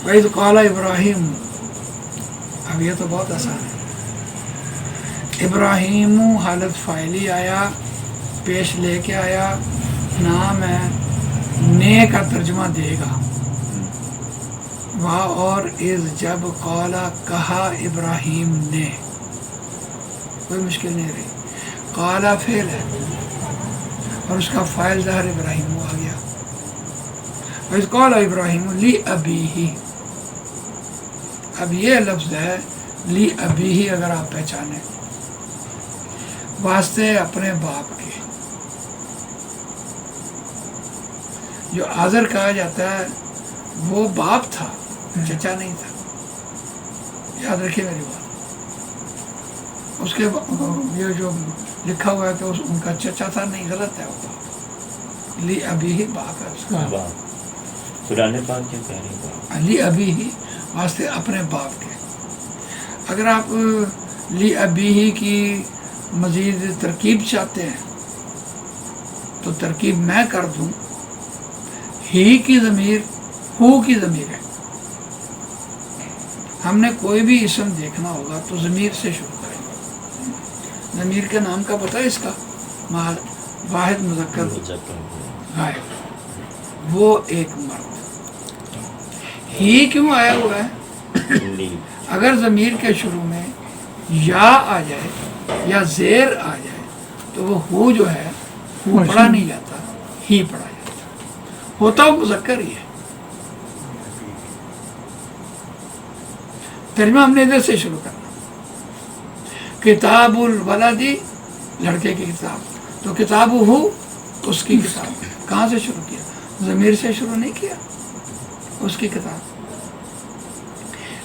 وَإِذْ قَالَ ابراہیم، اب یہ تو بہت آسان ہے. ابراہیم حالت فاعلی آیا، پیش لے کے آیا، نام ہے، نے کا ترجمہ دے گا. وہاں اور از جب قالا کہا ابراہیم نے، کوئی مشکل نہیں رہی. قالا فعل ہے اور اس کا فاعل ظاہر ابراہیم آ گیا. وَإِذْ قَالَ إِبْرَاهِيمُ لِأَبِيهِ، اب یہ لفظ ہے لِأَبِيهِ، اگر آپ پہچانیں، واسطے اپنے باپ کے. جو آذر کہا جاتا ہے وہ باپ تھا، چچا نہیں تھا. یاد رکھیے میری بات. اس کے یہ جو لکھا ہوا ہے کہ ان کا چچا تھا، نہیں، غلط ہے. وہ لِأَبِيهِ باپ ہے اس کا. قرآن پاک کیا کہہ رہے ہیں؟ لِأَبِيهِ واسطے اپنے باپ کے. اگر آپ لِأَبِيهِ کی مزید ترکیب چاہتے ہیں تو ترکیب میں کر دوں. ہی کی ضمیر ہو کی ضمیر ہے. ہم نے کوئی بھی اسم دیکھنا ہوگا تو ضمیر سے شروع کریں گے. ضمیر کے نام کا پتہ ہے اس کا؟ واحد مذکر غائب، وہ ایک مرد. ہی کیوں آیا ہوا ہے؟ اگر ضمیر کے شروع میں یا آ جائے یا زیر آ جائے تو وہ ہو جو ہے وہ پڑھا نہیں جاتا، ہی پڑھا جاتا. ہوتا وہ مذکر ہی ہے. ترجمہ ہم نے ادھر سے شروع کرنا. کتاب الولدی، لڑکے کی کتاب، تو کتاب ہو اس کی کتاب. کہاں سے شروع کیا؟ ضمیر سے شروع نہیں کیا، اس کی کتاب.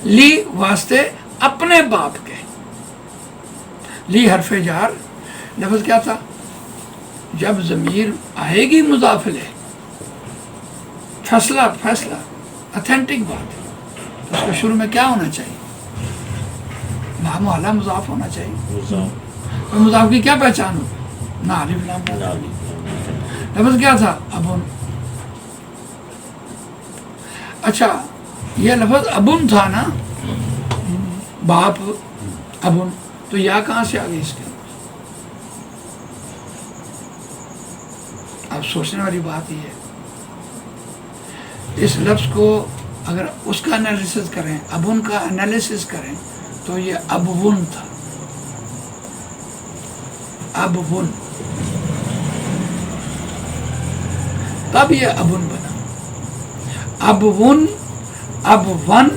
لی واسطے اپنے باپ کے. لی حرف جار. لفظ کیا تھا؟ جب ضمیر آئے گی مضاف الیہ، فیصلہ اتھینٹک بات ہے، اس کے شروع میں کیا ہونا چاہیے؟ معمولہ مضاف ہونا چاہیے. تو مضاف کی کیا پہچان ہوگی؟ نہ الف لام. لفظ کیا تھا؟ ابن. اچھا، یہ لفظ ابن تھا نا، باپ، ابن، تو یا کہاں سے آ گئی اس کے اندر؟ اب سوچنے والی بات یہ ہے، اس لفظ کو اگر اس کا انالیسس کریں، ابن کا انالیسس کریں، تو یہ ابون تھا. ابون، تب یہ ابن بنا. ابون، ابون،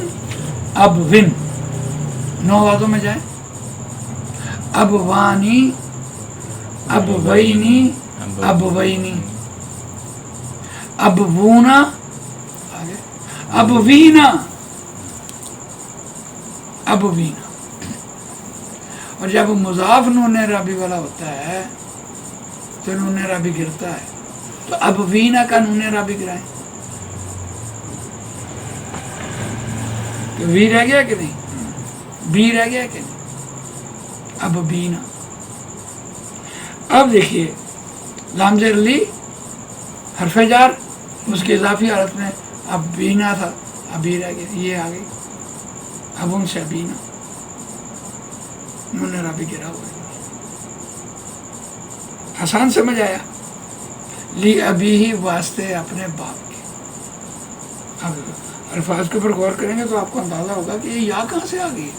ابون. 9 آوازوں میں جائیں. ابوانی، ابوینی، ابوینی. ابونا، ابوینا، ابوینا. اور جب مضاف نون رابی والا ہوتا ہے تو نون رابی گرتا ہے، تو ابوینا کا نون رابی گرائیں. وی رہ گیا کہ نہیں؟ بی رہ گیا کہ نہیں؟ اب بینا. اب دیکھیے، لام زیر لی حرف جار، اس کی اضافی حالت میں اب بینا تھا، اب بی رہ گیا، یہ آ گئی. اب ان سے بینا نون رابی گرا ہوا ہے. آسان سمجھ آیا؟ لی ابی ہی واسطے اپنے باپ کے. اب الفاظ کے اوپر غور کریں گے تو آپ کو اندازہ ہوگا کہ یہ یا کہاں سے آ گئی.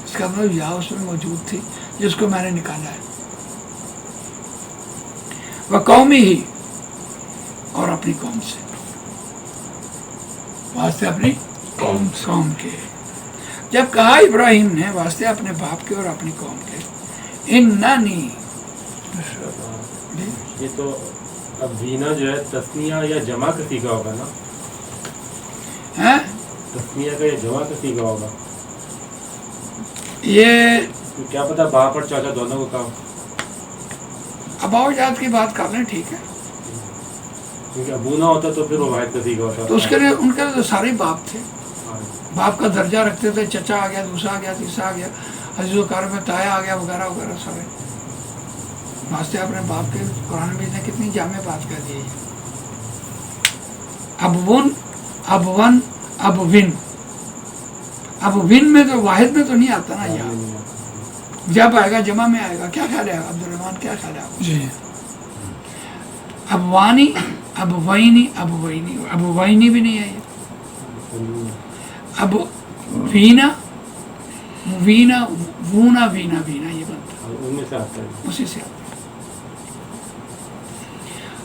اس کا مطلب یا اس میں موجود تھی جس کو میں نے نکالا ہے. وہ قومی ہی، اور اپنی قوم سے، واسطے اپنی قوم کے. جب کہا ابراہیم نے واسطے اپنے باپ کے اور اپنی قوم کے، اننی. یہ تو اب دینا جو ہے تسنیہ یا جمع کا سیگا ہوگا نا؟ تسنیہ کا یا جمع کا سیگا ہوگا؟ یہ کیا پتا باپ اور چاچا دونوں کو کام. اباؤ جات کی بات کر لیں، ٹھیک ہے، کیونکہ ابو نہ ہوتا تو پھر وہ واحد کا سیگا ہوتا. تو اس کے لیے ان کے تو سارے باپ تھے، باپ کا درجہ رکھتے تھے. چچا آ گیا، دوسرا آ گیا، تیسرا آ گیا، عزیز و اقارب میں تایا آ گیا، وغیرہ وغیرہ سارے. واسطے اپنے باپ کے قرآن میں نے کتنی جامع بات کر دی ہے. ابون ابون ابوین، ابوین میں تو واحد میں تو نہیں آتا نا یہاں، جب آئے گا جمع میں آئے گا. کیا خیال ہے عبدالرحمان، کیا خیال ہے آپ؟ جی ابوانی ابوینی ابوینی ابوینی بھی نہیں ہے یہ. اب وینا وینا وونا وینا وینا یہ بنتا ہے، ان میں سے آتا ہے. اسی سے آتا ہے.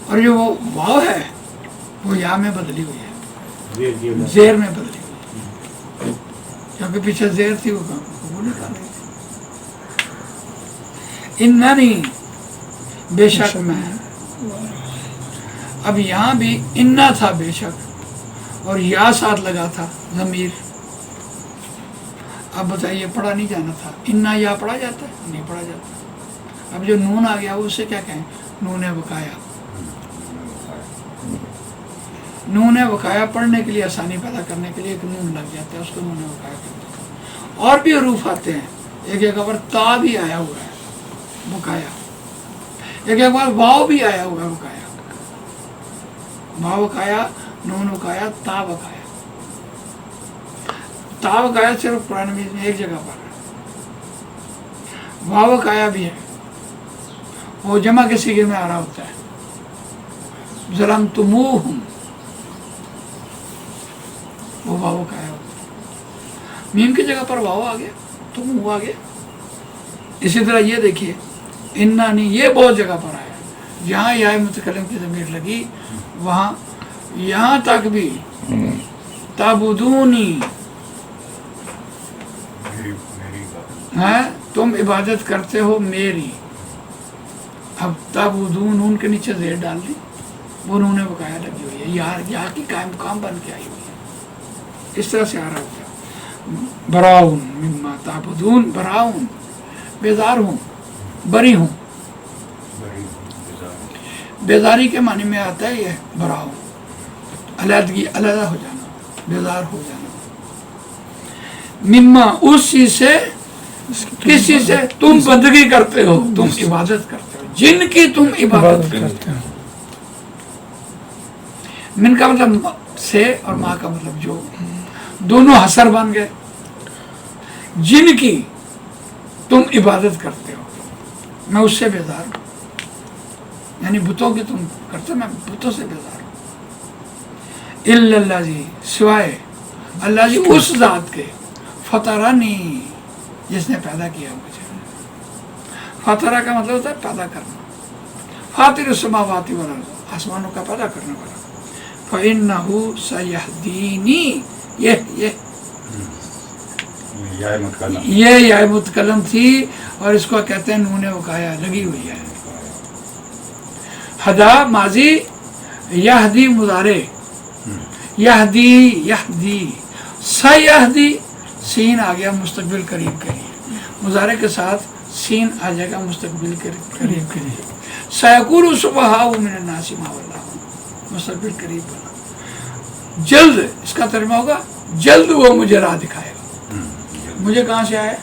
اور جو وہ واو ہے وہ یا میں بدلی ہوئی ہے، زیر میں بدلی ہوئی ہے، کیونکہ پیچھے زیر تھی وہ نکال رہی تھی. اننی بے شک میں. اب یہاں بھی انا تھا بے شک، اور یا ساتھ لگا تھا ضمیر. اب بتائیے پڑھا نہیں جانا تھا، انا یا پڑھا جاتا ہے؟ نہیں پڑھا جاتا. اب جو نون آ گیا اسے کیا کہیں؟ نون وقایا. نون وقایا پڑھنے کے لیے آسانی پیدا کرنے کے لیے ایک نون لگ جاتا ہے، اس کو نون وقایا کہتے ہیں. اور بھی حروف آتے ہیں، ایک ایک بار تا بھی آیا ہوا ہے وقایا، ایک ایک بار واو بھی آیا ہوا ہے وقایا. واو وقایا، نون وقایا، تا وقایا. تا وقایا صرف قرآن مجید میں ایک جگہ پر ہے. واو وقایا بھی ہے، وہ جمع کے صیغے میں آ رہا ہوتا ہے. ظلمتموہم، وہ واو وقایا ہوتا ہے. میم کی جگہ پر واو آ گیا، تم آ گیا. اسی طرح یہ دیکھیے انانی، یہ بہت جگہ پر آیا. جہاں یا متکلم کی ضمیر لگی وہاں یہاں تک بھی تعبدونی ہے، تم عبادت کرتے ہو میری. اب تعبدون ان کے نیچے زیر ڈال دی، وہ انہوں نے بقایا لگی ہوئی ہے، یہاں کی قائم مقام بن کے آئی ہوئی ہے. اس طرح سے آ رہا ہوتا ہے. براؤن مما تعبدون، براؤن بیزار ہوں، بری ہوں. بیزاری کے معنی میں آتا ہے یہ براؤن، علیحدگی، علیحدہ ہو جانا، بیزار ہو جانا. مما اس چیز سے، کس چیز سے تم بندگی کرتے ہو، تم عبادت کرتے ہو، جن کی تم عبادت کرتے ہو. من کا مطلب سے اور ماں کا مطلب جو، دونوں حسر بن گئے. جن کی تم عبادت کرتے ہو میں اس سے بیزار ہوں، یعنی بتوں کی تم کرتے ہو، میں بتوں سے بیزار ہوں. الا اللہ جی، سوائے اللہ جی اس ذات کے، فطرانی، جس نے پیدا کیا مجھے. فطرہ کا مطلب ہوتا ہے پیدا کرنا. فاطر السماوات والارض، آسمانوں کا پیدا کرنے والا. فإنہ سیہدینی، یہ یا متکلم تھی اور اس کو کہتے ہیں نون وقایا لگی ہوئی ہے. ہدا ماضی، یہدی مضارع، یہدی یہدی، سیہدی سین آ گیا مستقبل قریب کے لیے، مضارع کے ساتھ سین آ جائے گا مستقبل قریب کے لیے. سیقول سفہاء من الناس ما ولاھم، مستقبل قریب بنا. جلد اس کا ترجمہ ہوگا جلد وہ مجھے راہ دکھائے گا. مجھے کہاں سے آئے؟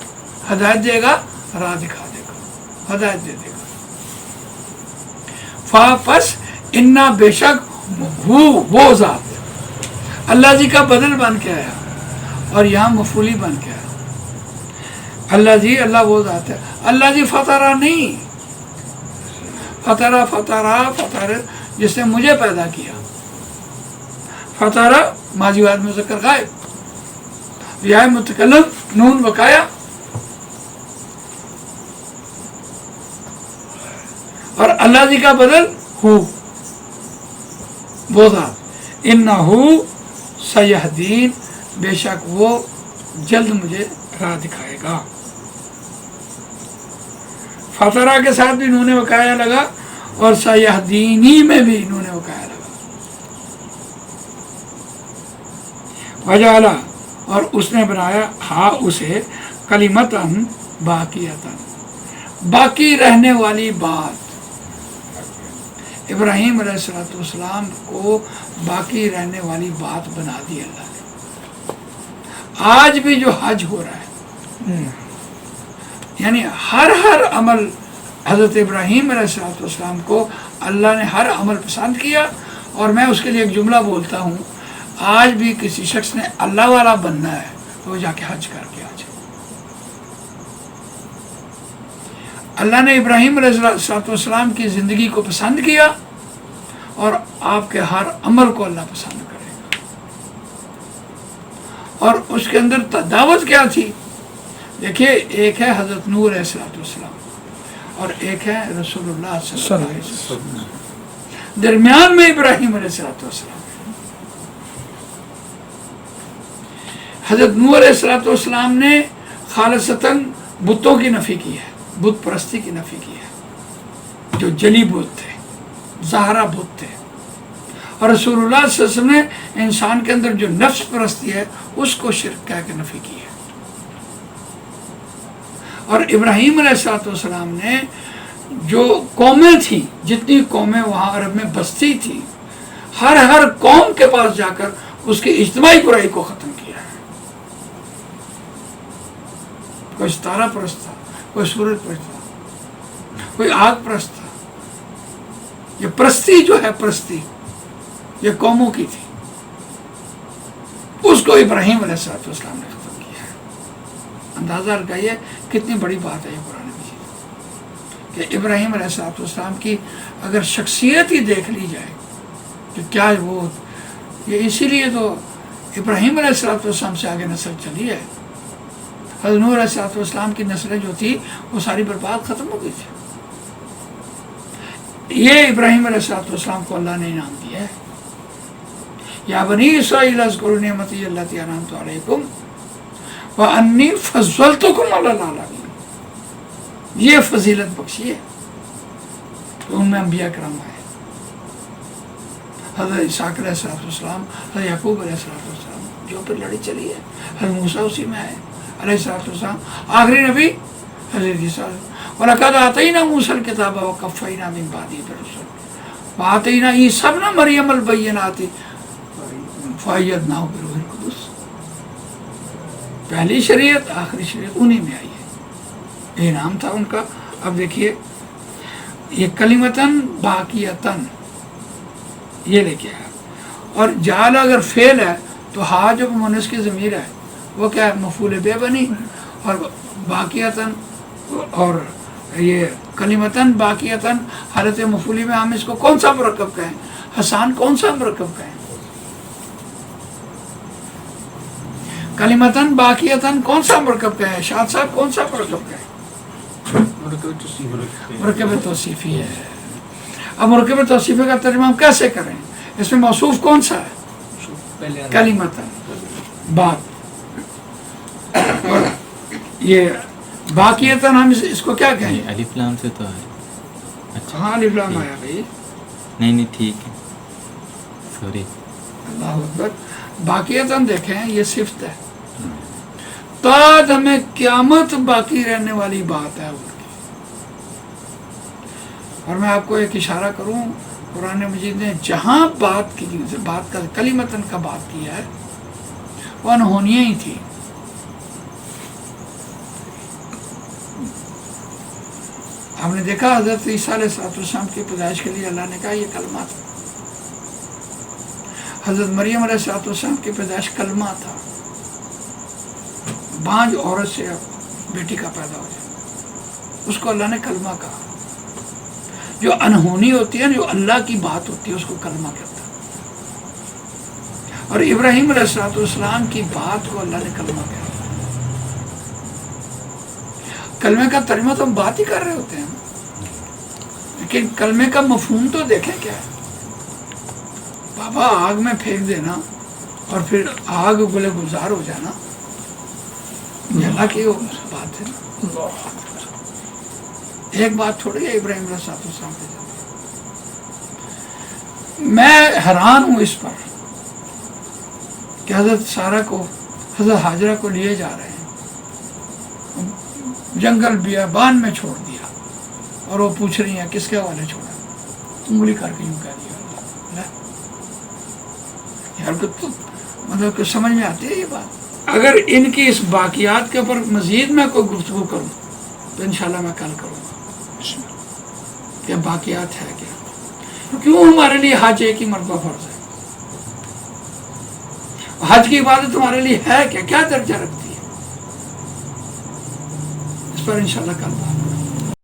ہدایت دے گا، راہ دکھا دے گا، ہدایت دے دے گا. پس انا بے شک وہ ذات، اللہ جی کا بدل بن کے آیا اور یہاں مفعولی بن کے آیا. اللہ جی، اللہ وہ ذات ہے. اللہ جی فطرہ نہیں، فطرہ جس نے مجھے پیدا کیا. فطرہ ماضی بعد مذکر غائب، یا متکلم نون بقایا. اور اللہ جی کا بدل ہو، وہ ذات. انہو سیہدین، بے شک وہ جلد مجھے راہ دکھائے گا. فطرہ کے ساتھ بھی نون وقایا لگا اور سیہدینی میں بھی نون وقایا لگا. وجعل، اور اس نے بنایا ہا اسے کلمتاً باقیتاً، باقی رہنے والی بات. ابراہیم علیہ السلام کو باقی رہنے والی بات بنا دی اللہ نے. آج بھی جو حج ہو رہا ہے، یعنی ہر عمل حضرت ابراہیم علیہ السلام کو اللہ نے ہر عمل پسند کیا. اور میں اس کے لیے ایک جملہ بولتا ہوں، آج بھی کسی شخص نے اللہ والا بننا ہے تو وہ جا کے حج کر کے آ جائے. اللہ نے ابراہیم علیہ السلام کی زندگی کو پسند کیا اور آپ کے ہر عمل کو اللہ پسند کرے گا. اور اس کے اندر دعوت کیا تھی؟ دیکھیے، ایک ہے حضرت نوح علیہ السلام اور ایک ہے رسول اللہ صلی اللہ علیہ وسلم. درمیان میں ابراہیم علیہ السلام. حضرت نوح علیہ السلام نے خالصتاً بتوں کی نفی کی ہے، بت پرستی کی نفی کی ہے، جو جلی بت تھے، ظاہرہ بت تھے. اور رسول اللہ صلی اللہ علیہ وسلم نے انسان کے اندر جو نفس پرستی ہے اس کو شرک کہہ کے نفی کی ہے. اور ابراہیم علیہ السلام نے جو قومیں تھیں، جتنی قومیں وہاں عرب میں بستی تھی، ہر قوم کے پاس جا کر اس کی اجتماعی برائی کو ختم کیا ہے. کوئی ستارہ پرست تھا، کوئی سورج پرست تھا، کوئی آگ پرست تھا. یہ پرستی جو ہے، پرستی یہ قوموں کی تھی، اس کو ابراہیم علیہ السلام نے ختم کیا ہے. اندازہ لگائیے کتنی بڑی بات ہے یہ قرآن مجید کہ ابراہیم علیہ السلام کی اگر شخصیت ہی دیکھ لی جائے تو کیا وہ، یہ اسی لیے تو ابراہیم علیہ السلام سے آگے نسل چلی ہے. حضرت نوح علیہ السلام کی نسلیں جو تھی وہ ساری برباد ختم ہو گئی تھی. یہ ابراہیم علیہ السلام کو اللہ نے انعام دیا ہے. یا بنی اسرائیل اذکروا نعمتی التی انعمت علیکم وانی فضلتکم علی العالمین. یہ فضیلت بخشی ہے کہ ان میں انبیاء کرام آئے. حضرت اسحاق علیہ السلام، حضرت یعقوب علیہ السلام، جو پھر لڑی چلی ہے. حضرت موسیٰ اسی میں آئے علیہ السلام. آخری نبی حضرت عیسیٰ. وَلَقَدْ آتَيْنَا مُوسَى الْكِتَابَ وَقَفَّيْنَا مِن بَعْدِهِ بِالرُّسُلِ وَآتَيْنَا عِیسَى ابْنَ مَرْیَمَ الْبَیِّنَاتِ فَأَیَّدْنَاهُ بِالرُّوحِ الْقُدُسِ. پہلی شریعت آخری شریعت انہی میں آئی ہے. یہ نام تھا ان کا. اب دیکھیے، یہ کلمتاً باقیتاً یہ لے کے آیا. اور جعل اگر فعل ہے تو ہا جو مؤنث کی ضمیر ہے وہ کیا ہے؟ مفعول بہ بنی. اور باقیتاً اور یہ کلمتاً باقیتاً حالت مفعولی میں ہم اس کو کون سا مرکب کہیں؟ حسان کون سا مرکب کہیں؟ کلمتاً باقیتاً کون سا مرکب کہیں؟ شاد صاحب کون سا مرکب کہیں؟ مرکب توصیفی ہے. اب مرکب توصیفی کا ترجمہ ہم کیسے کریں؟ اس میں موصوف کون سا ہے؟ کلمتاً بات. اور یہ باقیتاً ہم اس کو کیا کہیں؟ الف لام سے تو ہے. اچھا، ہاں الف لام آیا بھائی. نہیں ٹھیک ہے، سوری. اللہ اکبر. باقیتاً دیکھیں یہ صفت ہے، تاج ہمیں قیامت باقی رہنے والی بات ہے ان کی. اور میں آپ کو ایک اشارہ کروں، قرآن مجید نے جہاں بات کا کلمتاً کا بات کیا ہے وہ انہونیاں ہی تھی. ہم نے دیکھا حضرت عیسیٰ علیہ السلام کی پیدائش کے لیے اللہ نے کہا یہ کلمہ تھا. حضرت مریم علیہ السلام کی پیدائش کلمہ تھا. بانج عورت سے بیٹی کا پیدا ہو جائے اس کو اللہ نے کلمہ کہا. جو انہونی ہوتی ہے، جو اللہ کی بات ہوتی ہے، اس کو کلمہ کہتا ہے. اور ابراہیم علیہ السلام کی بات کو اللہ نے کلمہ کہا. کلمے کا ترجمہ تو ہم بات ہی کر رہے ہوتے ہیں، لیکن کلمے کا مفہوم تو دیکھیں کیا ہے. بابا آگ میں پھینک دینا اور پھر آگ گلے گلزار ہو جانا، یہ اللہ کی بات ہے. ایک بات تھوڑی ہے ابراہیم علیہ السلام کے ذریعے. میں حیران ہوں اس پر کہ حضرت سارہ کو، حضرت حاجرہ کو لیے جا رہے ہیں، جنگل بیابان میں چھوڑ دیا اور وہ پوچھ رہی ہیں کس کے حوالے چھوڑا؟ انگلی کر کے یوں کہہ دیا. یار تو مطلب کہ سمجھ میں آتی ہے یہ بات. اگر ان کی اس باقیات کے اوپر مزید میں کوئی گفتگو کروں تو انشاءاللہ میں کل کروں گا. کہ باقیات ہے کیا، کیوں ہمارے لیے حج ایک ہی مرتبہ فرض ہے؟ حج کی عبادت تمہارے لیے ہے کیا درجہ رکھتی ہے؟ اس پر انشاءاللہ کل بات